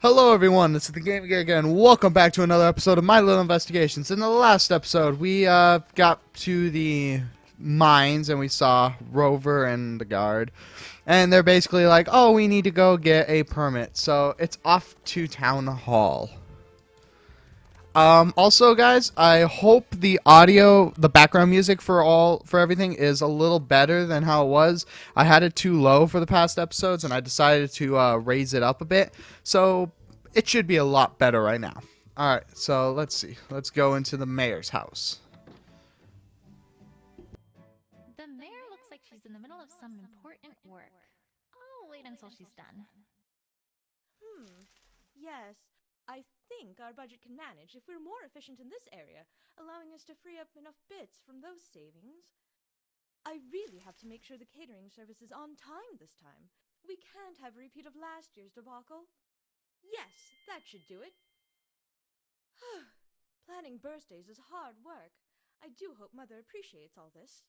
Hello everyone, this is the GamingGiga and welcome back to another episode of My Little Investigations. In the last episode, we got to the mines and we saw Rover and the guard. And they're basically like, oh, we need to go get a permit. So it's off to Town Hall. Also, guys, I hope the audio, the background music for everything is a little better than how it was. I had it too low for the past episodes, and I decided to raise it up a bit. So it should be a lot better right now. All right, so let's see. Let's go into the mayor's house. The mayor looks like she's in the middle of some important work. I'll wait until she's done. Yes, I think our budget can manage if we're more efficient in this area, allowing us to free up enough bits from those savings. I really have to make sure the catering service is on time this time. We can't have a repeat of last year's debacle. Yes, that should do it. Planning birthdays is hard work. I do hope Mother appreciates all this.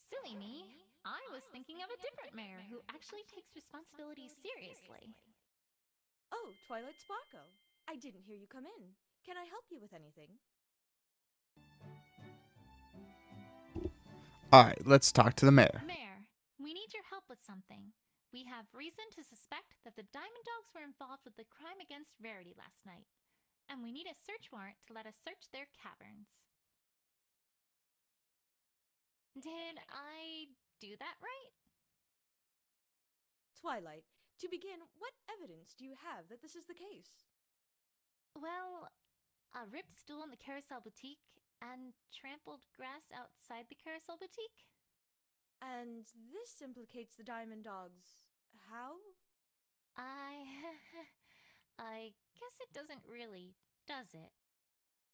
Silly me. I was thinking of a different mayor who actually takes responsibilities seriously. Oh, Twilight Sparkle. I didn't hear you come in. Can I help you with anything? All right, let's talk to the mayor. Mayor, we need your help with something. We have reason to suspect that the Diamond Dogs were involved with the crime against Rarity last night, and we need a search warrant to let us search their caverns. Did I do that right? Twilight, to begin, what evidence do you have that this is the case? Well, a ripped stool in the Carousel Boutique and trampled grass outside the Carousel Boutique. And this implicates the Diamond Dogs. How? I... I guess it doesn't really, does it?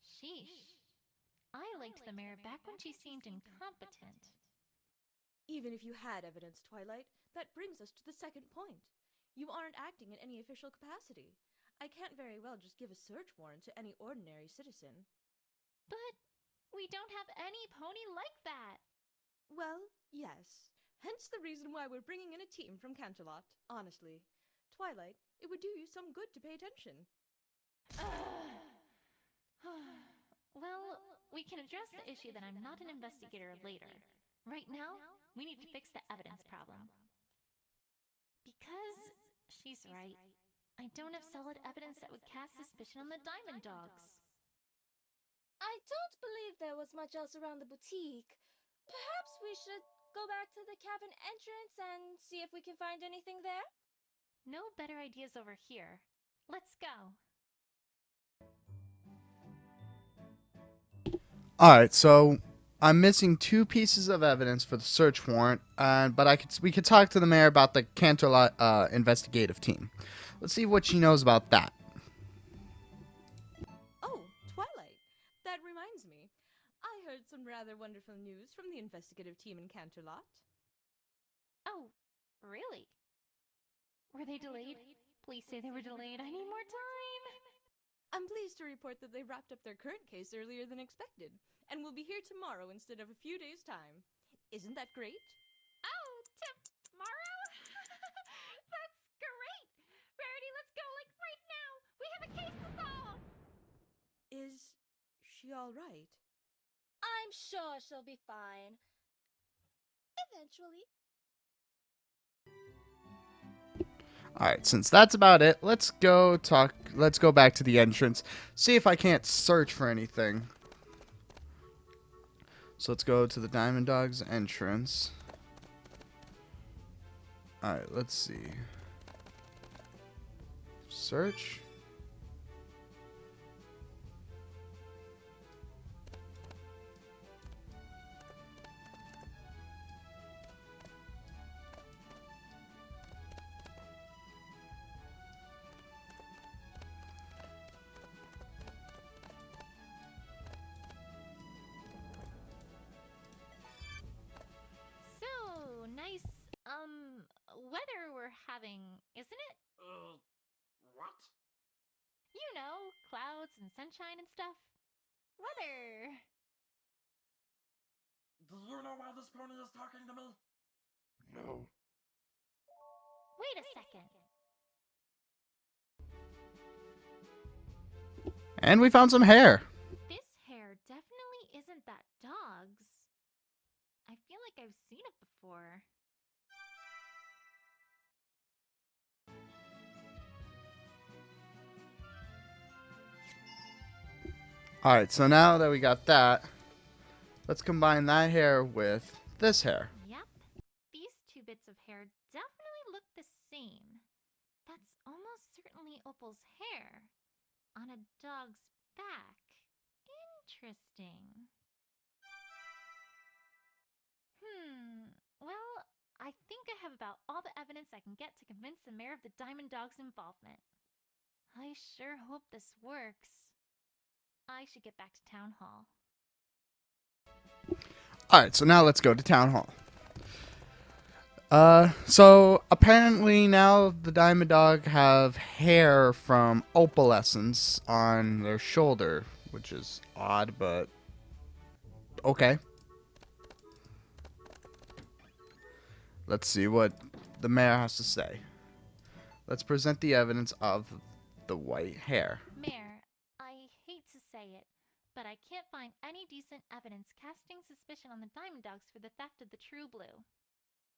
Sheesh. I liked the mayor back when she seemed incompetent. Even if you had evidence, Twilight, that brings us to the second point. You aren't acting in any official capacity. I can't very well just give a search warrant to any ordinary citizen. But we don't have any pony like that. Well, yes. Hence the reason why we're bringing in a team from Canterlot, honestly. Twilight, it would do you some good to pay attention. Well, we can address the issue that I'm not an investigator later. Right now, we need to fix the evidence problem. Because she's right. I don't have solid evidence that would cast suspicion on the Diamond Dogs. I don't believe there was much else around the boutique. Perhaps we should go back to the cabin entrance and see if we can find anything there? No better ideas over here. Let's go. All right, so I'm missing two pieces of evidence for the search warrant, but we could talk to the mayor about the Canterlot investigative team. Let's see what she knows about that. Oh, Twilight, that reminds me. I heard some rather wonderful news from the investigative team in Canterlot. Oh, really? Were they delayed? Please say they were delayed. I need more time. I'm pleased to report that they wrapped up their current case earlier than expected, and will be here tomorrow instead of a few days' time. Isn't that great? Oh, tomorrow? That's great! Rarity, let's go, like right now! We have a case to solve! Is she all right? I'm sure she'll be fine. Eventually. All right, since that's about it, let's go back to the entrance, see if I can't search for anything. So let's go to the Diamond Dogs entrance. All right, let's see. Search. So, nice, weather we're having, isn't it? What? You know, clouds and sunshine and stuff. Weather. Do you know why this pony is talking to me? No. Wait a second. And we found some hair. This hair definitely isn't that dog's. I feel like I've seen it before. Alright, so now that we got that, let's combine that hair with this hair. Yep. These two bits of hair definitely look the same. That's almost certainly Opal's hair on a dog's back. Interesting. Well, I think I have about all the evidence I can get to convince the mayor of the Diamond Dog's involvement. I sure hope this works. I should get back to town hall. Alright, so now let's go to town hall. So apparently now the Diamond Dog have hair from opalescence on their shoulder, which is odd, but okay. Let's see what the mayor has to say. Let's present the evidence of the white hair. Mayor, I hate to say it, but I can't find any decent evidence casting suspicion on the Diamond Dogs for the theft of the True Blue.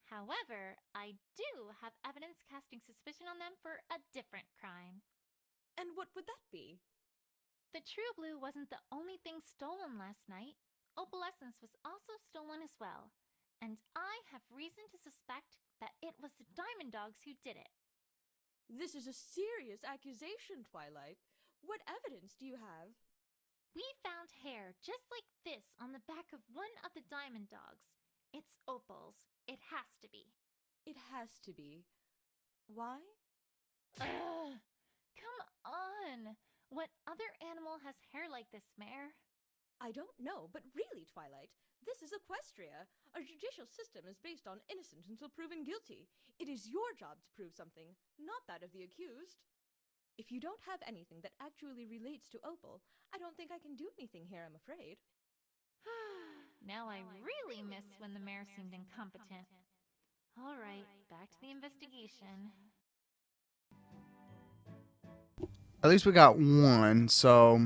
However, I do have evidence casting suspicion on them for a different crime. And what would that be? The True Blue wasn't the only thing stolen last night. Opalescence was also stolen as well, and I have reason to suspect that it was the Diamond Dogs who did it. This is a serious accusation, Twilight. What evidence do you have? We found hair just like this on the back of one of the Diamond Dogs. It's Opal's. It has to be. It has to be. Why? Ugh! Come on! What other animal has hair like this, Mayor? I don't know, but really, Twilight, this is Equestria. Our judicial system is based on innocent until proven guilty. It is your job to prove something, not that of the accused. If you don't have anything that actually relates to Opal, I don't think I can do anything here, I'm afraid. Now I really miss when the mayor seemed incompetent. All right, back to the investigation. At least we got one, so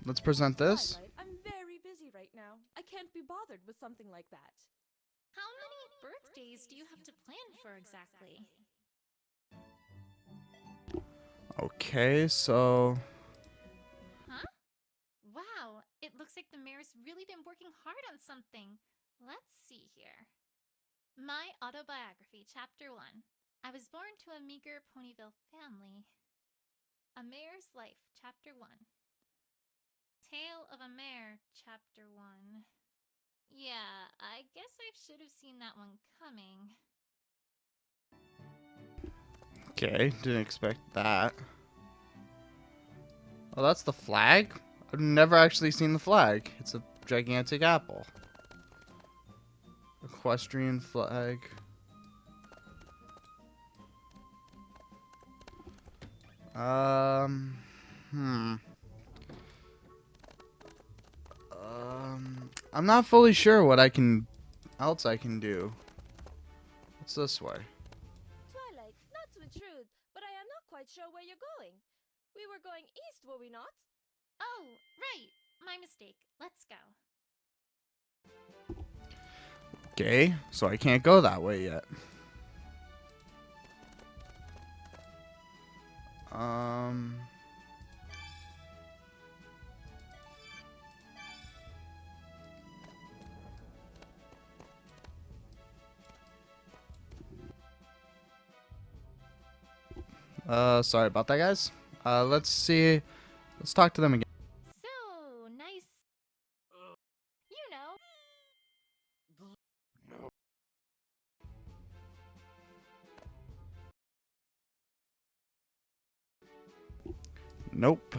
let's present this. Twilight, I'm very busy right now. I can't be bothered with something like that. How many birthdays do you have to plan for exactly? Okay, so Huh? Wow, it looks like the mayor's really been working hard on something. Let's see here. My Autobiography, Chapter 1. I was born to a meager Ponyville family. A Mayor's Life, Chapter 1. Tale of a Mayor, Chapter 1. Yeah, I guess I should have seen that one coming. okay, didn't expect that. Oh, that's the flag? I've never actually seen the flag. It's a gigantic apple. Equestrian flag. I'm not fully sure what else I can do. What's this way? Twilight, not to intrude, but I am not quite sure where you're going. We were going east, were we not? Oh, right. My mistake. Let's go. Okay, so I can't go that way yet. Sorry about that, guys. Let's see. Let's talk to them again. So, nice. You know. Nope.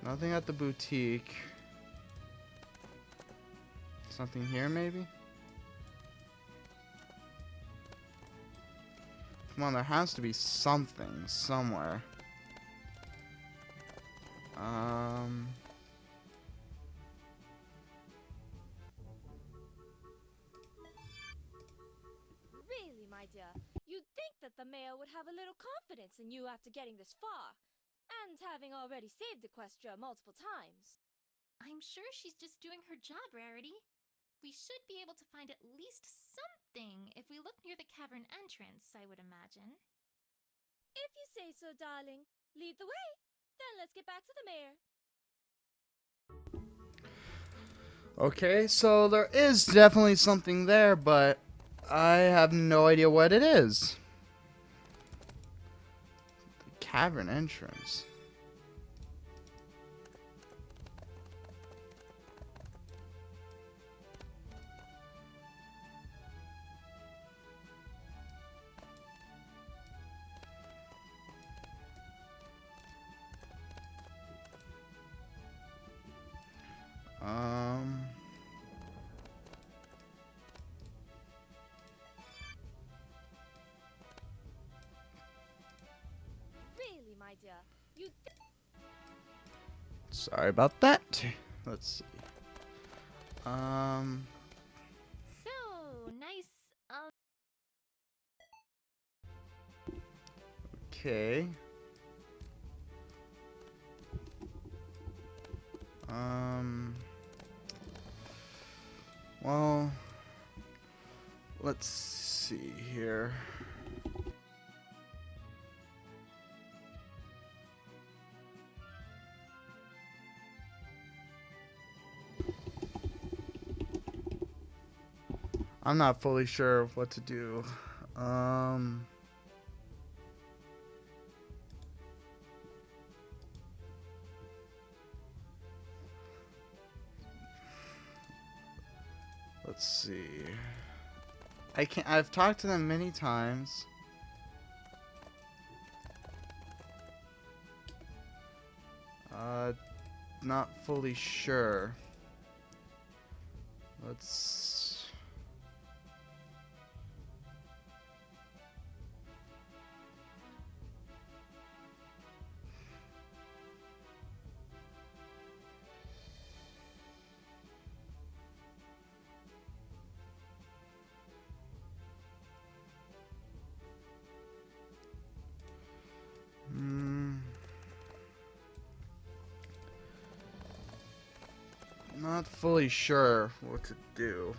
Nothing at the boutique. Something here, maybe? Come on, there has to be something somewhere. my dear. You'd think that the mayor would have a little confidence in you after getting this far, and having already saved Equestria multiple times. I'm sure she's just doing her job, Rarity. We should be able to find at least something if we look near the cavern entrance, I would imagine. If you say so, darling. Lead the way. Then let's get back to the mayor. Okay, so there is definitely something there, but I have no idea what it is. The cavern entrance. Really, my dear. You Sorry about that. Let's see. So, nice, Okay. Well, let's see here. I'm not fully sure what to do. Let's see. I've talked to them many times. Not fully sure. Let's. Not fully sure what to do.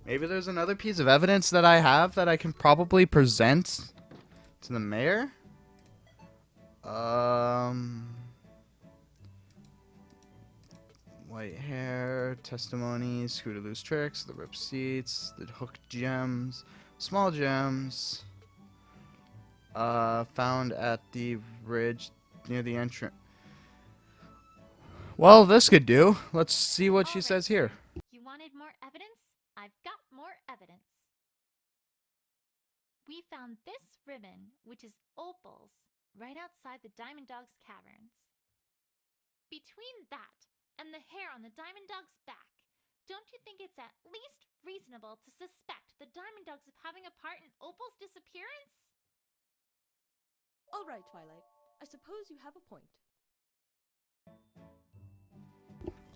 Maybe there's another piece of evidence that I have that I can probably present to the mayor? White hair, testimonies, Scootaloo's tricks, the ripped seats, the hooked gems, small gems, found at the ridge near the entrance. Well, this could do. Let's see what she All right. says here. You wanted more evidence? I've got more evidence. We found this ribbon, which is opals, right outside the Diamond Dog's caverns. Between that and the hair on the Diamond Dog's back, don't you think it's at least reasonable to suspect the Diamond Dogs of having a part in Opal's disappearance? All right, Twilight. I suppose you have a point.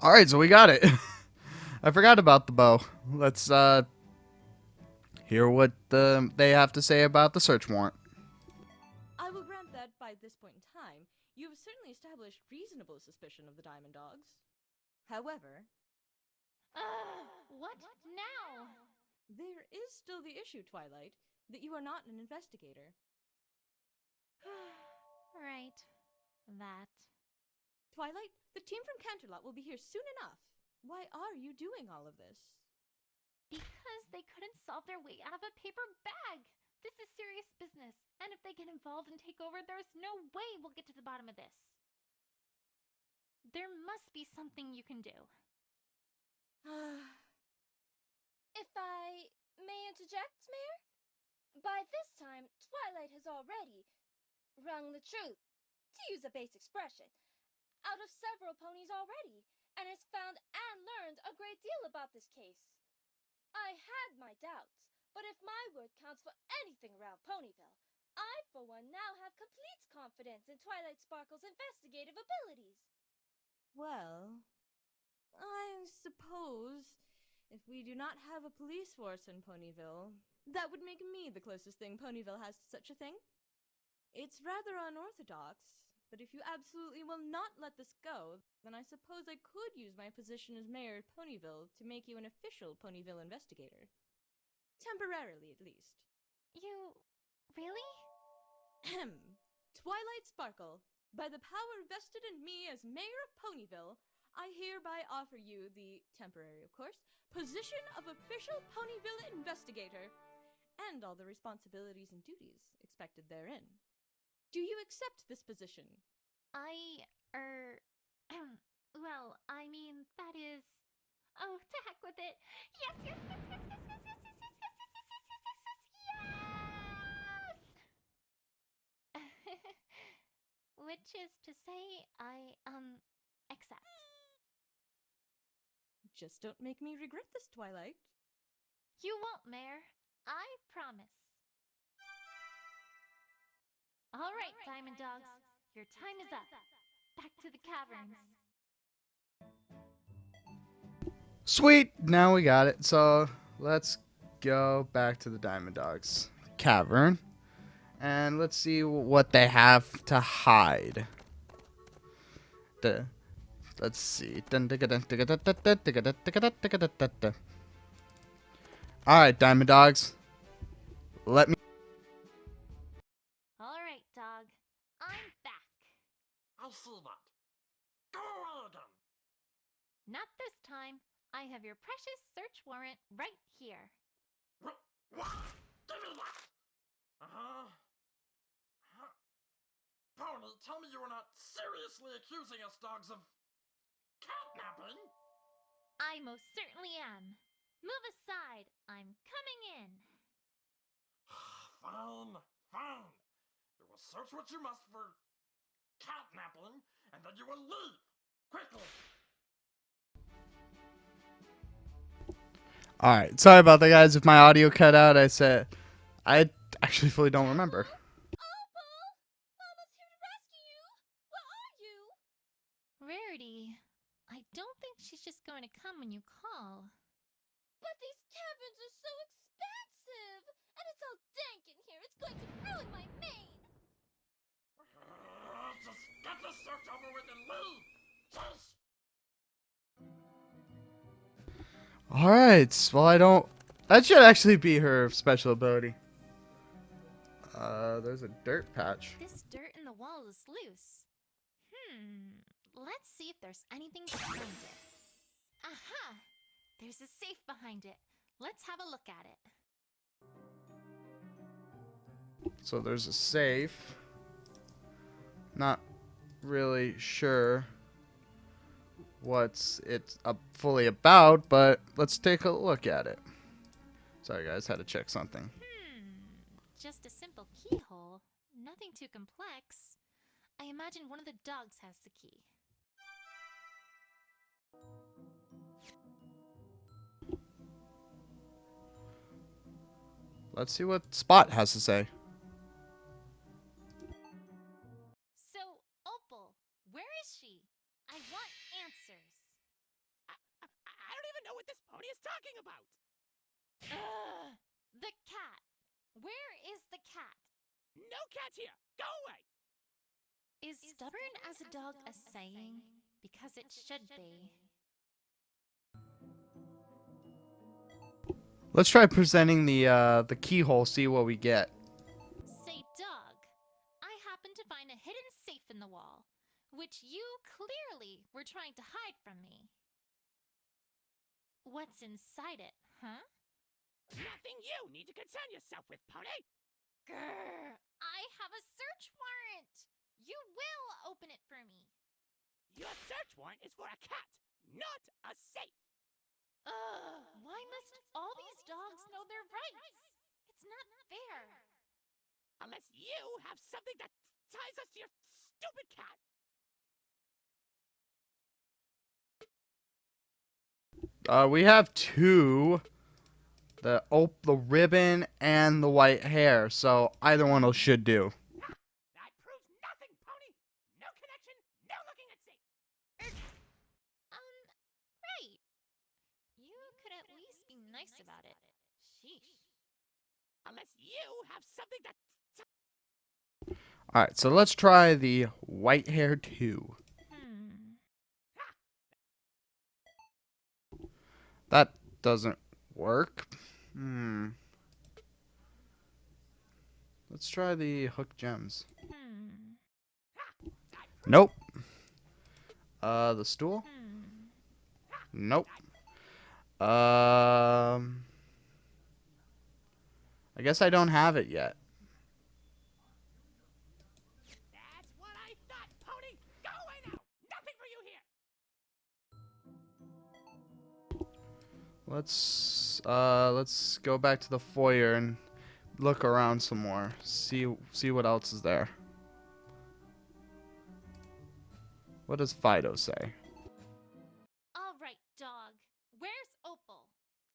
All right, so we got it. I forgot about the bow. Let's hear what they have to say about the search warrant. I will grant that by this point in time, you have certainly established reasonable suspicion of the Diamond Dogs. However, What now? there is still the issue, Twilight, that you are not an investigator. Right. That. Twilight, the team from Canterlot will be here soon enough. Why are you doing all of this? Because they couldn't solve their way out of a paper bag. This is serious business, and if they get involved and take over, there's no way we'll get to the bottom of this. There must be something you can do. If I may interject, Mayor? By this time, Twilight has already wrung the truth, to use a base expression, out of several ponies already, and has found and learned a great deal about this case. I had my doubts, but if my word counts for anything around Ponyville, I, for one, now have complete confidence in Twilight Sparkle's investigative abilities. Well, I suppose If we do not have a police force in Ponyville, that would make me the closest thing Ponyville has to such a thing. It's rather unorthodox, but if you absolutely will not let this go, then I suppose I could use my position as mayor of Ponyville to make you an official Ponyville investigator. Temporarily, at least. You. Really? Ahem. Twilight Sparkle, by the power vested in me as mayor of Ponyville, I hereby offer you the, temporary of course, position of official Ponyville investigator, and all the responsibilities and duties expected therein. Do you accept this position? Well, I mean, that is. Oh, to heck with it. Yes, yes, yes, yes, yes, yes, yes, yes, yes, yes, yes, yes, yes, yes, yes, yes! Which is to say, I, accept. Just don't make me regret this, Twilight. You won't, Mayor. I promise. All right, Diamond Dogs. Your time is up. Back to the caverns. Sweet, now we got it. So let's go back to the Diamond Dogs cavern, and let's see what they have to hide. Let's see. All right, Diamond Dogs. Let me. All right, dog. I'm back. I see that. Go away again. Not this time. I have your precious search warrant right here. What? Give me that. Huh? Pony, tell me you are not seriously accusing us dogs of kidnapping? I most certainly am. Move aside. I'm coming in. Fine. You will search what you must for catnapping, and then you will leave. Quickly. All right, sorry about that, guys. If my audio cut out, I actually fully don't remember. Opal! Mama's here to rescue you! Where are you? Rarity, I don't think she's just going to come when you call. But these caverns are so expansive! And it's all dank in here. It's going to ruin my mane! Just get this search over with and leave. Jeez. All right. Well, I don't. That should actually be her special ability. There's a dirt patch. This dirt in the wall is loose. Let's see if there's anything behind it. Aha! There's a safe behind it. Let's have a look at it. So there's a safe. Not really sure what's it fully about, but let's take a look at it. Sorry, guys, had to check something. Just a simple keyhole. Nothing too complex. I imagine one of the dogs has the key. Let's see what Spot has to say. So, Opal, where is she? I want answers. I don't even know what this pony is talking about. Ugh! The cat. Where is the cat? No cat here. Go away. Is stubborn as a dog a saying? Because it should be. Let's try presenting the keyhole. See what we get. Say, dog, I happen to find a hidden safe in the wall, which you clearly were trying to hide from me. What's inside it, huh? Nothing you need to concern yourself with, pony. Grr! I have a search warrant! You will open it for me! Your search warrant is for a cat, not a safe. Ugh! Why must all these dogs know their rights? It's not fair! Unless you have something that ties us to your stupid cat. We have two. The ribbon and the white hair. So either one should do. That proves nothing, pony. No connection, no looking at safe. Right. You could at least be nice about it. Sheesh. Unless you have something that All right, so let's try the white hair 2. That doesn't work. Let's try the hook gems. Nope. The stool? Nope. I guess I don't have it yet. That's what I thought, Pony! Go away now! Nothing for you here! Let's go back to the foyer and look around some more. See what else is there. What does Fido say? All right, dog. Where's Opal?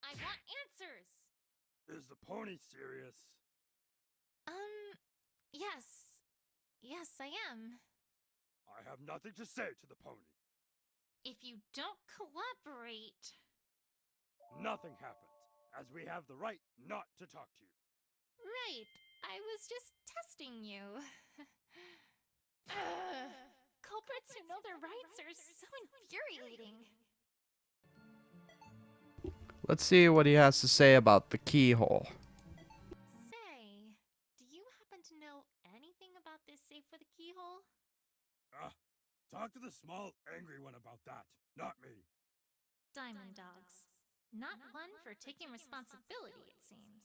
I want answers. Is the pony serious? Yes. Yes, I am. I have nothing to say to the pony. If you don't cooperate... Nothing happens, as we have the right not to talk to you. Right. I was just testing you. Ugh. Culprits who know their rights are so infuriating. Let's see what he has to say about the keyhole. Say, do you happen to know anything about this safe with a keyhole? Talk to the small, angry one about that, not me. Diamond dogs. Not one for taking responsibility, it seems.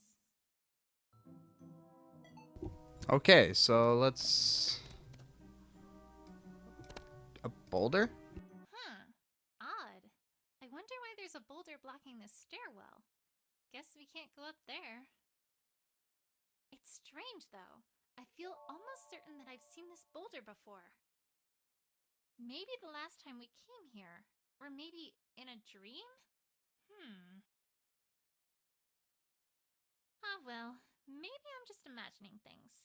Okay, so let's... A boulder? Huh. Odd. I wonder why there's a boulder blocking the stairwell. Guess we can't go up there. It's strange, though. I feel almost certain that I've seen this boulder before. Maybe the last time we came here. Or maybe in a dream? Ah, well. Maybe I'm just imagining things.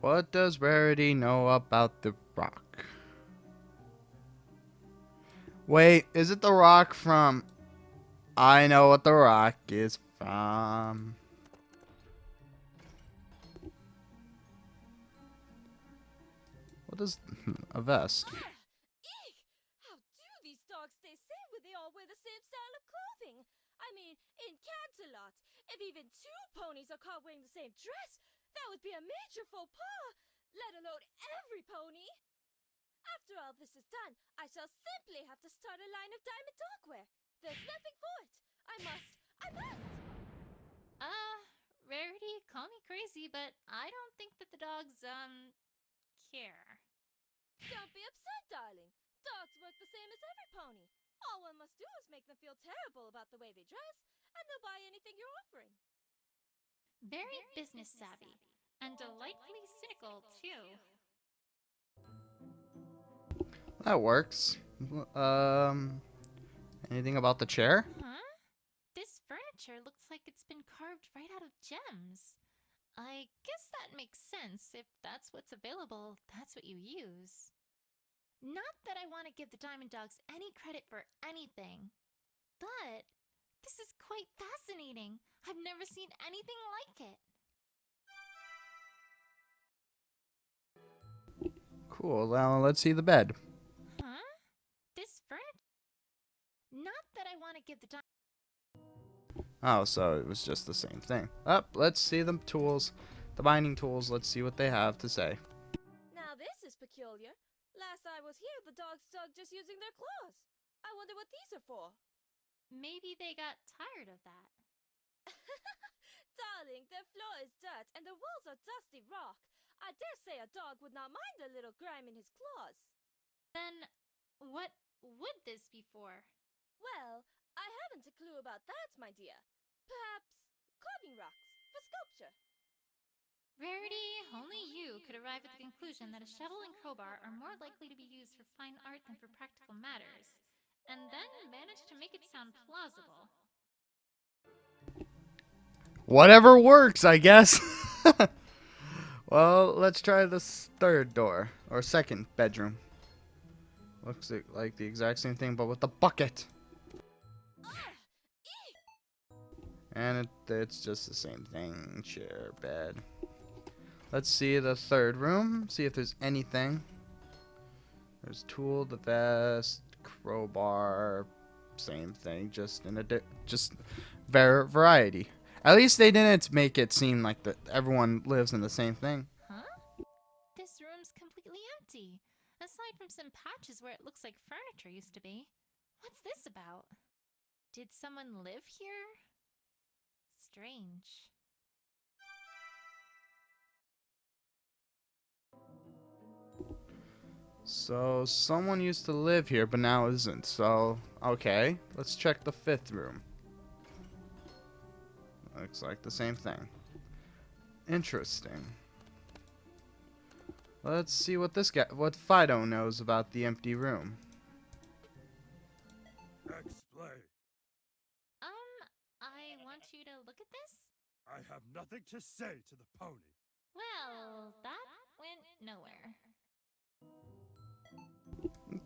What does Rarity know about the rock? Wait, is it the rock from... I know what the rock is from. What is a vest? Eek! How do these dogs stay safe when they all wear the same style of clothing? I mean, in Canterlot, if even two ponies are caught wearing the same dress, that would be a major faux pas, let alone every pony. After all this is done, I shall simply have to start a line of diamond dogwear. There's nothing for it. I must! Rarity, call me crazy, but I don't think that the dogs, care. Don't be upset, darling. Dogs work the same as every pony. All one must do is make them feel terrible about the way they dress, and they'll buy anything you're offering. Very business savvy, and delightfully cynical, too. That works. Anything about the chair? Huh? This furniture looks like it's been carved right out of gems. I guess that makes sense. If that's what's available, that's what you use. Not that I want to give the Diamond Dogs any credit for anything, but this is quite fascinating. I've never seen anything like it. Cool, now let's see the bed. Huh? This furniture? Not that I want to give the Diamond... Oh, so it was just the same thing. Up, let's see the tools. The binding tools, let's see what they have to say. Now this is peculiar. Last I was here, the dogs dug just using their claws. I wonder what these are for. Maybe they got tired of that. Darling, their floor is dirt and the walls are dusty rock. I dare say a dog would not mind a little grime in his claws. Then, what would this be for? Well, I haven't a clue about that, my dear. Perhaps carving rocks for sculpture. Rarity, only you could arrive at the conclusion that a shovel and crowbar are more likely to be used for fine art than for practical matters, and then manage to make it sound plausible. Whatever works, I guess. Well, let's try this third door, or second bedroom. Looks like the exact same thing, but with the bucket. And it's just the same thing. Chair, bed. Let's see the third room. See if there's anything. There's tool, the vest, crowbar. Same thing, just in a variety. At least they didn't make it seem like that everyone lives in the same thing. Huh? This room's completely empty, aside from some patches where it looks like furniture used to be. What's this about? Did someone live here? Strange. So someone used to live here, but now isn't. So okay, let's check the fifth room. Looks like the same thing. Interesting. Let's see what what Fido knows about the empty room. Explain. I want you to look at this? I have nothing to say to the pony. Well, that went nowhere.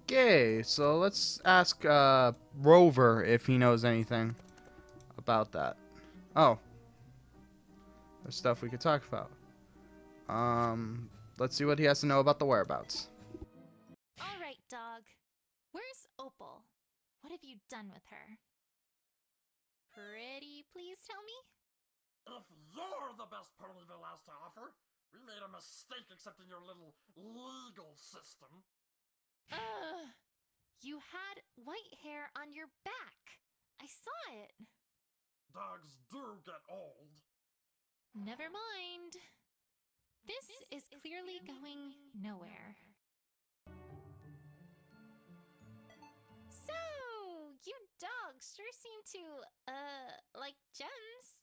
Okay, so let's ask Rover if he knows anything about that. Oh, there's stuff we could talk about. Let's see what he has to know about the whereabouts. All right, dog. Where's Opal? What have you done with her? Pretty please tell me? If you're the best Ponyville has to offer, we made a mistake accepting your little legal system. Ugh! You had white hair on your back. I saw it. Dogs do get old. Never mind. This is clearly going nowhere. So, you dogs sure seem to, like gems.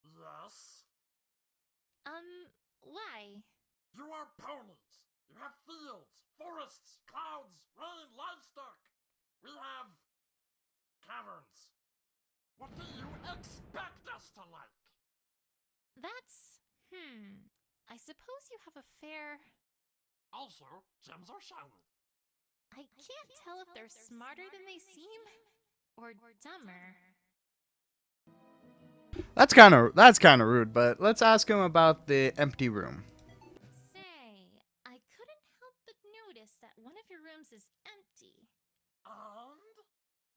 Yes? Why? You are ponies. You have fields, forests, clouds, rain, livestock. We have caverns. What do you expect us to like? That's, I suppose you have a fair... Also, gems are shiny. I can't tell if they're smarter than they seem, or dumber. That's kind of rude, but let's ask him about the empty room. Say, I couldn't help but notice that one of your rooms is empty.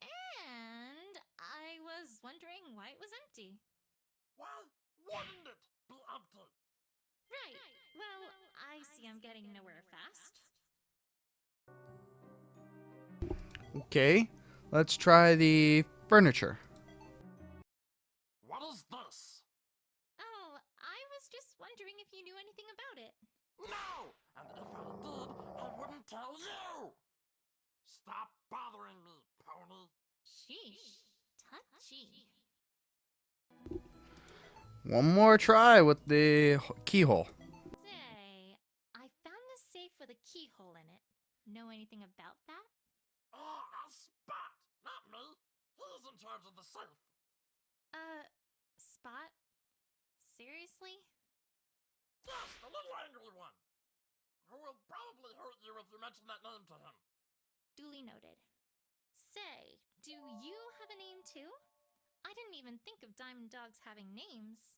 And I was wondering why it was empty. Why wouldn't it be empty? Right. Well, I see I'm getting nowhere fast. Okay, let's try the furniture. What is this? Oh, I was just wondering if you knew anything about it. No! And if I did, I wouldn't tell you! Stop bothering me, pony. Sheesh. Touchy. One more try with the keyhole. Say, I found this safe with a keyhole in it. Know anything about that? A Spot! Not me! He's in charge of the safe! Spot? Seriously? Yes, the little angry one! Who will probably hurt you if you mention that name to him. Duly noted. Say, do you have a name too? I didn't even think of diamond dogs having names.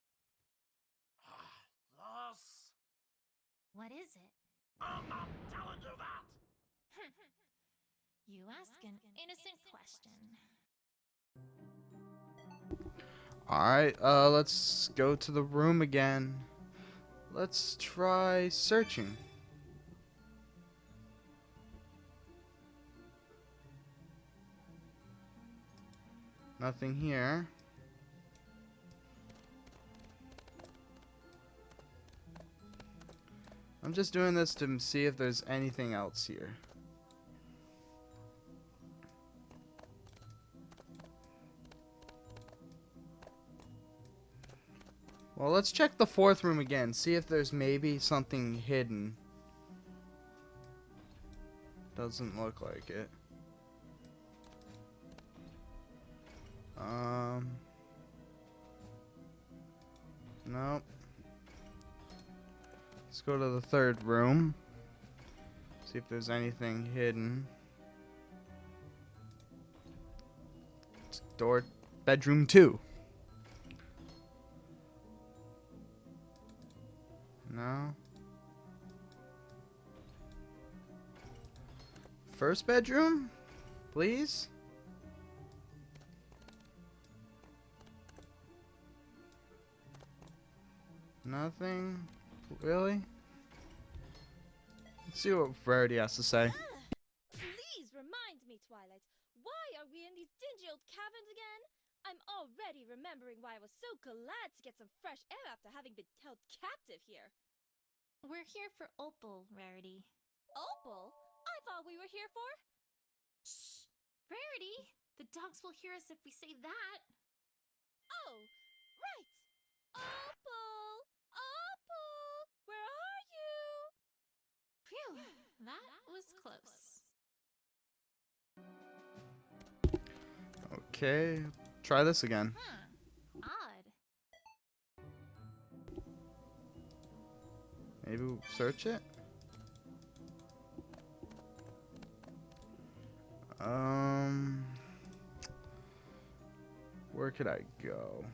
Yes. What is it? I'm not telling you that! You ask an innocent question. Alright, let's go to the room again. Let's try searching. Nothing here. I'm just doing this to see if there's anything else here. Well, let's check the fourth room again. See if there's maybe something hidden. Doesn't look like it. Nope. Let's go to the third room. See if there's anything hidden. or bedroom 2. No. First bedroom, please. Nothing, really. Let's see what Rarity has to say. Please remind me, Twilight. Why are we in these dingy old caverns again? I'm already remembering why I was so glad to get some fresh air after having been held captive here. We're here for Opal, Rarity. Opal? I thought we were here for... Shh! Rarity! The dogs will hear us if we say that. Oh, right! Opal! Opal! Where are you? Phew, that was close. Okay, try this again. Odd. Maybe we'll search it. Where could I go?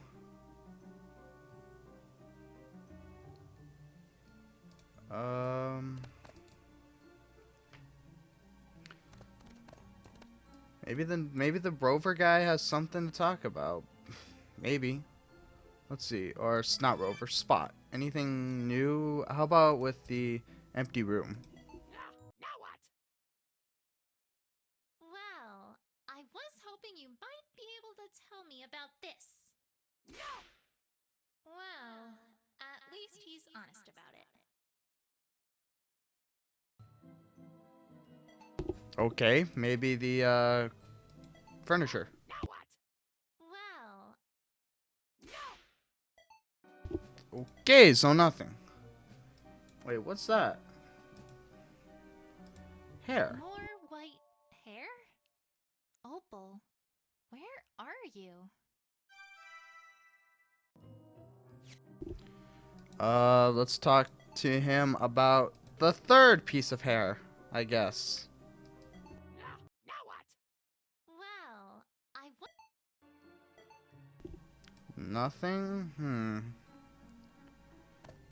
Maybe the Rover guy has something to talk about. Maybe. Let's see. Or it's not Rover, Spot. Anything new? How about with the empty room? Now what? Well, I was hoping you might be able to tell me about this. No! Well, at least he's honest about it. Okay, maybe the furniture. Now what? Well, No! Okay, so nothing. Wait, what's that? Hair. more white hair? Opal, where are you? Let's talk to him about the third piece of hair, I guess. Now what? Well, Nothing?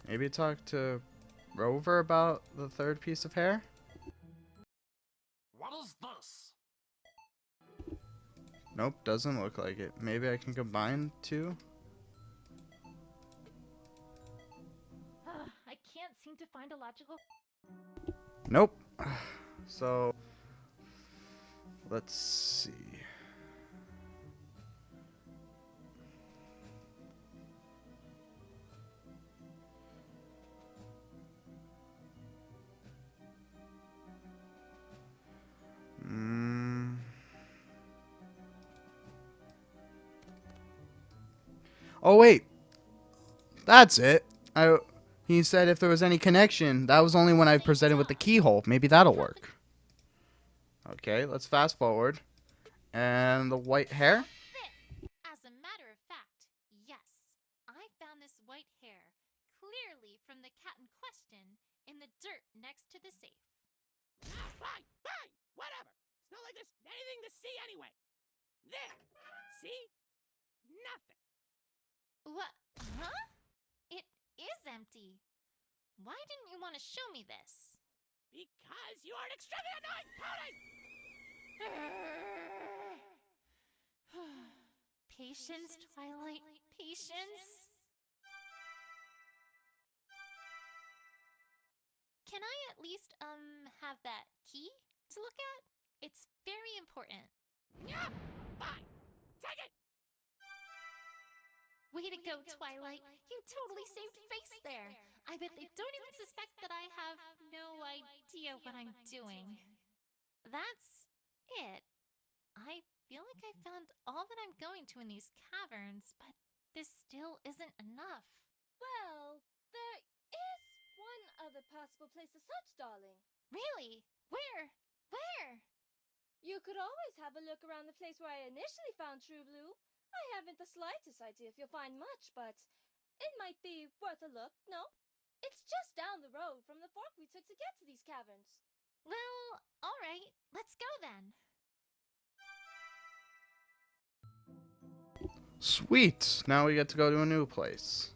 Maybe talk to Rover about the third piece of hair? What is this? Nope, doesn't look like it. Maybe I can combine two? I can't seem to find a logical. Nope. So, let's see. Oh wait, that's it. He said if there was any connection, that was only when I presented with the keyhole. Maybe that'll work. Okay, let's fast forward. And the white hair? As a matter of fact, yes, I found this white hair clearly from the cat in question in the dirt next to the safe. Fine, whatever. It's not like there's anything to see anyway. There. See? Nothing. What? Huh? It is empty. Why didn't you want to show me this? Because you are an extremely annoying pony! Patience, Twilight, patience. Can I at least, have that key to look at? It's very important. Yeah, fine. Take it! Way to go, Twilight. You totally saved face there. I bet they don't even suspect that I have no idea what I'm doing. That's it. I feel like I found all that I'm going to in these caverns, but this still isn't enough. Well, there is one other possible place to search, darling. Really? Where? Where? You could always have a look around the place where I initially found True Blue. I haven't the slightest idea if you'll find much, but it might be worth a look, no? It's just down the road from the fork we took to get to these caverns. Well, alright. Let's go then. Sweet. Now we get to go to a new place.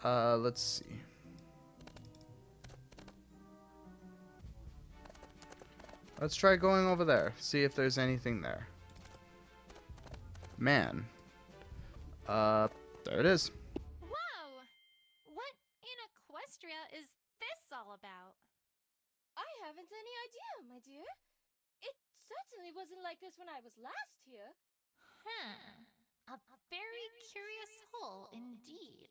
Let's see. Let's try going over there. See if there's anything there. Man. There it is. Whoa! What in Equestria is this all about? I haven't any idea, my dear. It certainly wasn't like this when I was last here. A very curious hole indeed.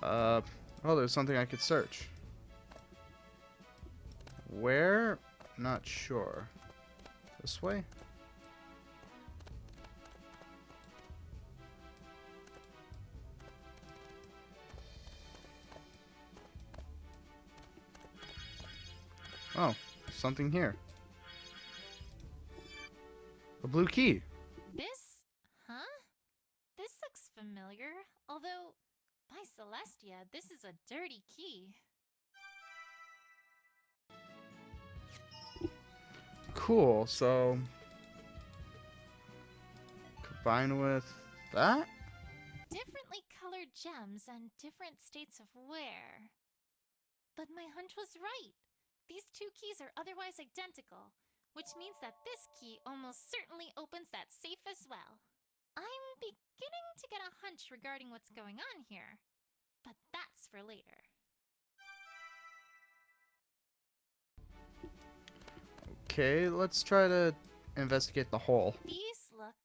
Oh, there's something I could search. Where? Not sure. This way? Oh, something here. A blue key. This? Huh? This looks familiar, although, by Celestia, this is a dirty key. Cool, so combined with that? Differently colored gems and different states of wear. But my hunch was right. These two keys are otherwise identical, which means that this key almost certainly opens that safe as well. I'm beginning to get a hunch regarding what's going on here, but that's for later. Okay, let's try to investigate the hole. These look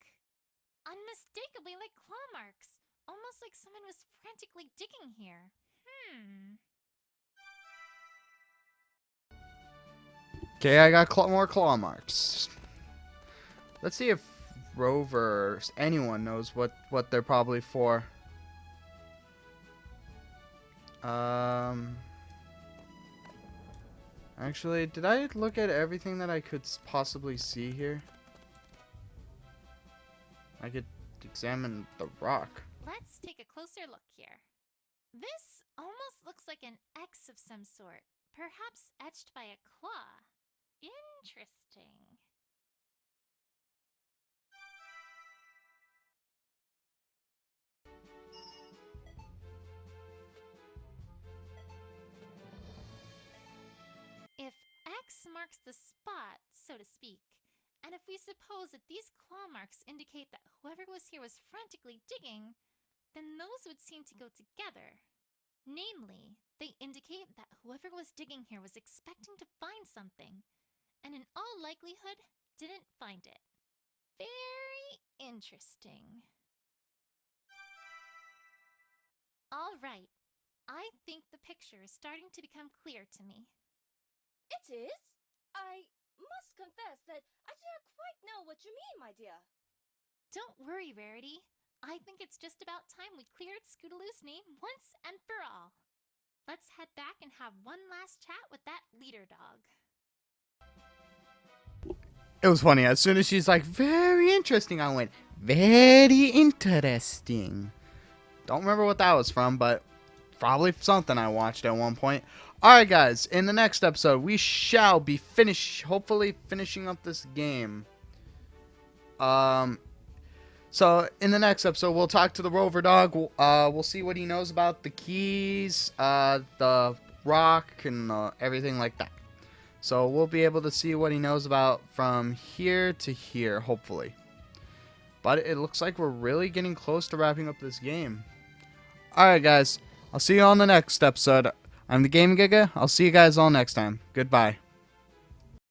unmistakably like claw marks, almost like someone was frantically digging here. Okay, I got more claw marks. Let's see if Rover, anyone knows what they're probably for. Actually, did I look at everything that I could possibly see here? I could examine the rock. Let's take a closer look here. This almost looks like an X of some sort, perhaps etched by a claw. Interesting. If X marks the spot, so to speak, and if we suppose that these claw marks indicate that whoever was here was frantically digging, then those would seem to go together. Namely, they indicate that whoever was digging here was expecting to find something, and in all likelihood, didn't find it. Very interesting. All right, I think the picture is starting to become clear to me. It is? I must confess that I do not quite know what you mean, my dear. Don't worry, Rarity. I think it's just about time we cleared Scootaloo's name once and for all. Let's head back and have one last chat with that leader dog. It was funny. As soon as she's like, very interesting, I went, very interesting. Don't remember what that was from, but probably something I watched at one point. Alright guys, in the next episode, we shall be hopefully finishing up this game. So in the next episode, we'll talk to the Rover Dog. We'll see what he knows about the keys, the rock, and everything like that. So we'll be able to see what he knows about from here to here, hopefully. But it looks like we're really getting close to wrapping up this game. Alright guys, I'll see you on the next episode. I'm the GamingGiga. I'll see you guys all next time. Goodbye.